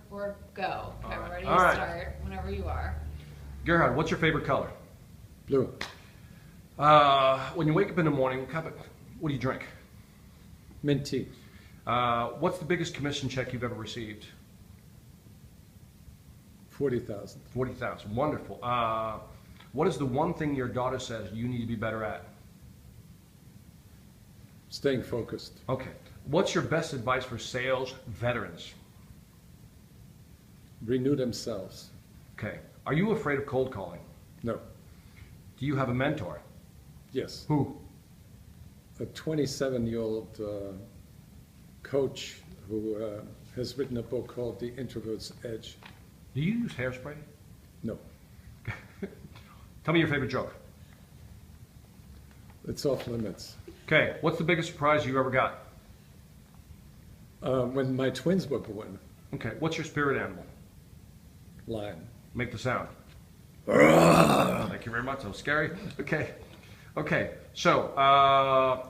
we're go. Okay, we're ready to All right. start whenever you are. Gerhard, what's your favorite color? Blue. When you wake up in the morning, what do you drink? Mint tea. What's the biggest commission check you've ever received? 40,000. 40,000. Wonderful. What is the one thing your daughter says you need to be better at? Staying focused. Okay. What's your best advice for sales veterans? Renew themselves. Okay. Are you afraid of cold calling? No. Do you have a mentor? Yes. Who? A 27-year-old coach who has written a book called The Introvert's Edge. Do you use hairspray? No. Tell me your favorite joke. It's off limits. Okay. What's the biggest surprise you ever got? When my twins were born. Okay. What's your spirit animal? Lion. Make the sound. Thank you very much. That was scary. Okay. Okay. So,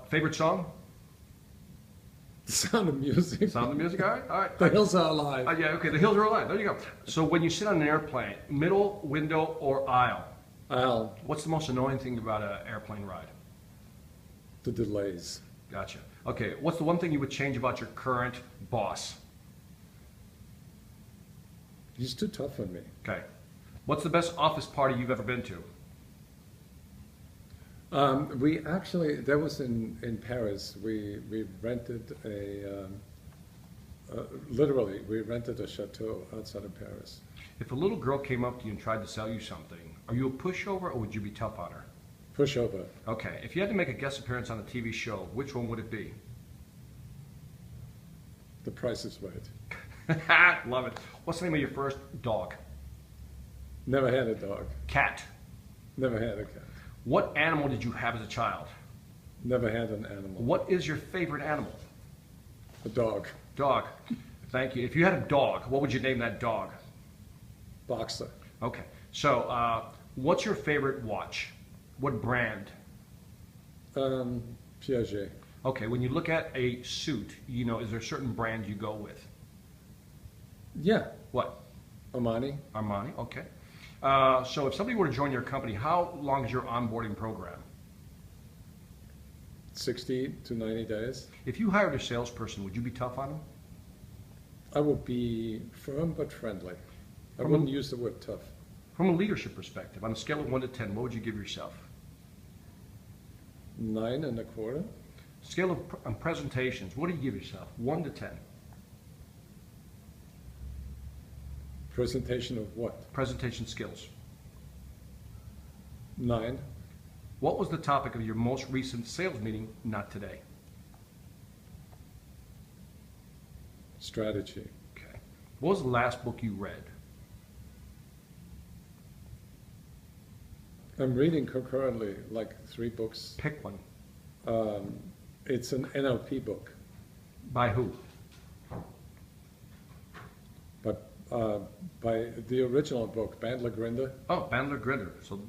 favorite song? The Sound of Music. Sound of Music. All right. All right. The Hills Are Alive. Yeah. Okay. The hills are alive. There you go. So, when you sit on an airplane, middle, window, or aisle, Al, what's the most annoying thing about an airplane ride? the delays. Gotcha. Okay. What's the one thing you would change about your current boss? He's too tough on me. Okay. What's the best office party you've ever been to? We actually, that was in Paris. We rented literally, we rented a chateau outside of Paris. If a little girl came up to you and tried to sell you something, are you a pushover or would you be tough on her? Pushover. Okay. If you had to make a guest appearance on a TV show, which one would it be? The Price is Right. Love it. What's the name of your first dog? Never had a dog. Cat. Never had a cat. What animal did you have as a child? Never had an animal. What is your favorite animal? A dog. Dog. Thank you. If you had a dog, what would you name that dog? Boxer. Okay. So, what's your favorite watch? What brand? Piaget. Okay. When you look at a suit, is there a certain brand you go with? Yeah. What? Armani. Armani. Okay. So if somebody were to join your company, how long is your onboarding program? 60 to 90 days. If you hired a salesperson, would you be tough on them? I would be firm but friendly. I wouldn't use the word tough. From a leadership perspective, on a scale of 1 to 10, what would you give yourself? 9.25. Scale of on presentations, what do you give yourself? 1 to 10. Presentation of what? Presentation skills. 9. What was the topic of your most recent sales meeting, not today? Strategy. Okay. What was the last book you read? I'm reading concurrently like 3 books. Pick one. It's an NLP book, By who? but by the original book, Bandler Grinder. Oh, Bandler Grinder. So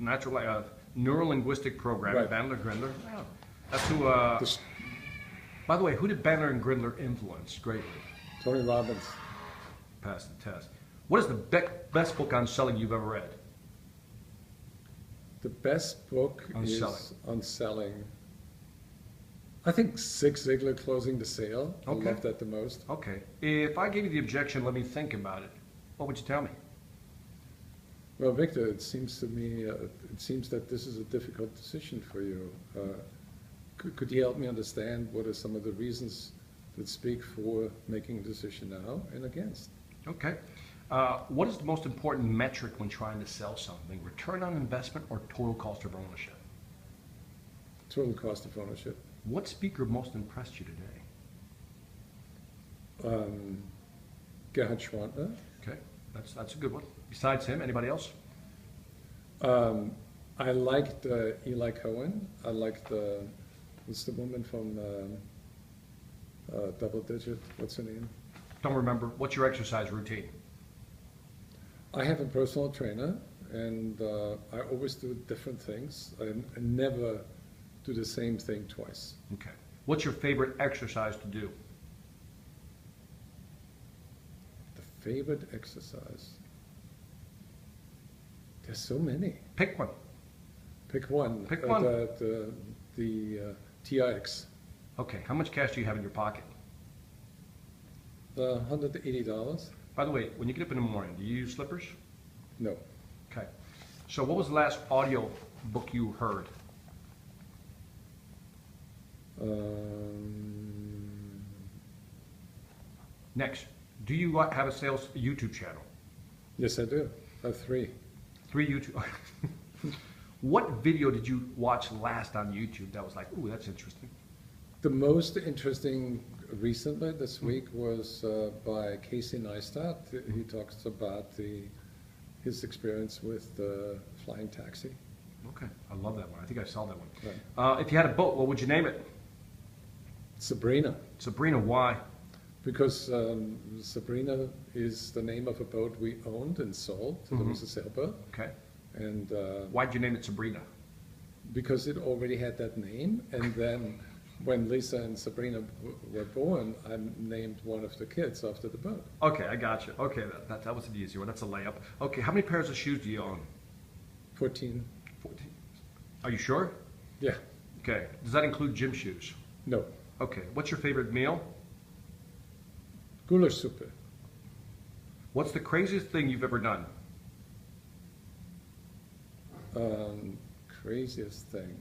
neuro-linguistic programming, Right. Bandler Grinder. Oh, that's who, This, by the way, who did Bandler and Grindler influence greatly? Tony Robbins. Passed the test. What is the best book on selling you've ever read? The best book On is selling. on selling. I think Zig Ziglar, Closing the Sale. Okay. I love that the most. Okay. If I gave you the objection, let me think about it. What would you tell me? Well, Victor, it seems to me, it seems that this is a difficult decision for you. Could you help me understand what are some of the reasons that speak for making a decision now and against? Okay. What is the most important metric when trying to sell something? Return on investment or total cost of ownership? Total cost of ownership. What speaker most impressed you today? Gerhard Gschwandtner. Okay, that's a good one. Besides him, anybody else? I liked Eli Cohen. I liked what's the woman from Double Digit? What's her name? Don't remember. What's your exercise routine? I have a personal trainer, and I always do different things. I never do the same thing twice. Okay. What's your favorite exercise to do? The favorite exercise. There's so many. Pick one. Pick one. Pick one. The TRX. Okay, how much cash do you have in your pocket? $180? By the way, when you get up in the morning, do you use slippers? No. Okay. So what was the last audio book you heard? Next, do you have a sales YouTube channel? Yes, I do. I have 3. 3 YouTube. What video did you watch last on YouTube that was like, ooh, that's interesting? The most interesting recently this week was by Casey Neistat. He talks about his experience with the flying taxi. Okay, I love that one. I think I saw that one. Right. If you had a boat, what would you name it? Sabrina, Sabrina, why? because Sabrina is the name of a boat we owned and sold. It was a sailboat, Okay. and Why'd you name it Sabrina? because it already had that name, and then when Lisa and Sabrina were born, I named one of the kids after the boat. Okay, I got you. Okay, that was an easy one. That's a layup. Okay, how many pairs of shoes do you own? 14. 14. Are you sure? Yeah. Okay. Does that include gym shoes? No. Okay. What's your favorite meal? Gulaschsuppe. What's the craziest thing you've ever done? Craziest thing.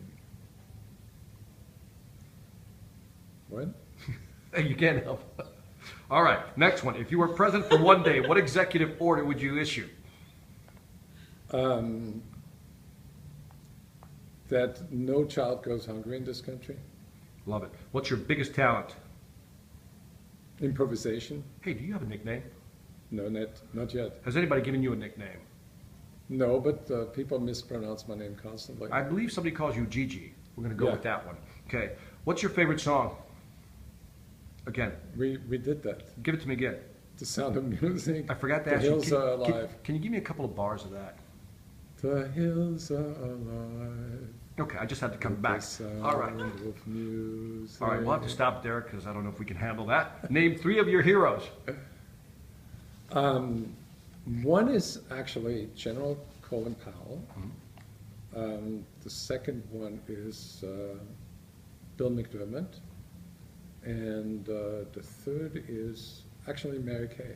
What? Hey, you can't help. All right, next one. If you were president for one day, what executive order would you issue? That no child goes hungry in this country. Love it. What's your biggest talent? Improvisation. Hey, do you have a nickname? No, not yet. Has anybody given you a nickname? No, but people mispronounce my name constantly. I believe somebody calls you Gigi. We're going to go Yeah. with that one. Okay. What's your favorite song? Again, We did that. give it to me again. The Sound of Music. I forgot to The ask you. hills are alive. Can you give me a couple of bars of that? The hills are alive. Okay, I just had to come with back. the sound All right. of music. All right, we'll have to stop there because I don't know if we can handle that. Name 3 of your heroes. One is actually General Colin Powell. The second one is Bill McDermott. And the third is actually Mary Kay.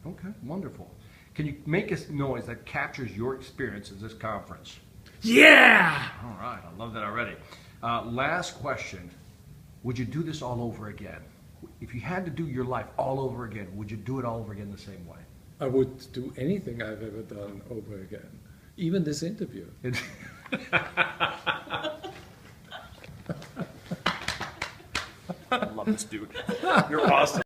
Okay, wonderful. Can you make a noise that captures your experience at this conference? Yeah! All right, I love that already. Last question. Would you do this all over again? If you had to do your life all over again, would you do it all over again the same way? I would do anything I've ever done over again. Even this interview. I love this dude. You're awesome.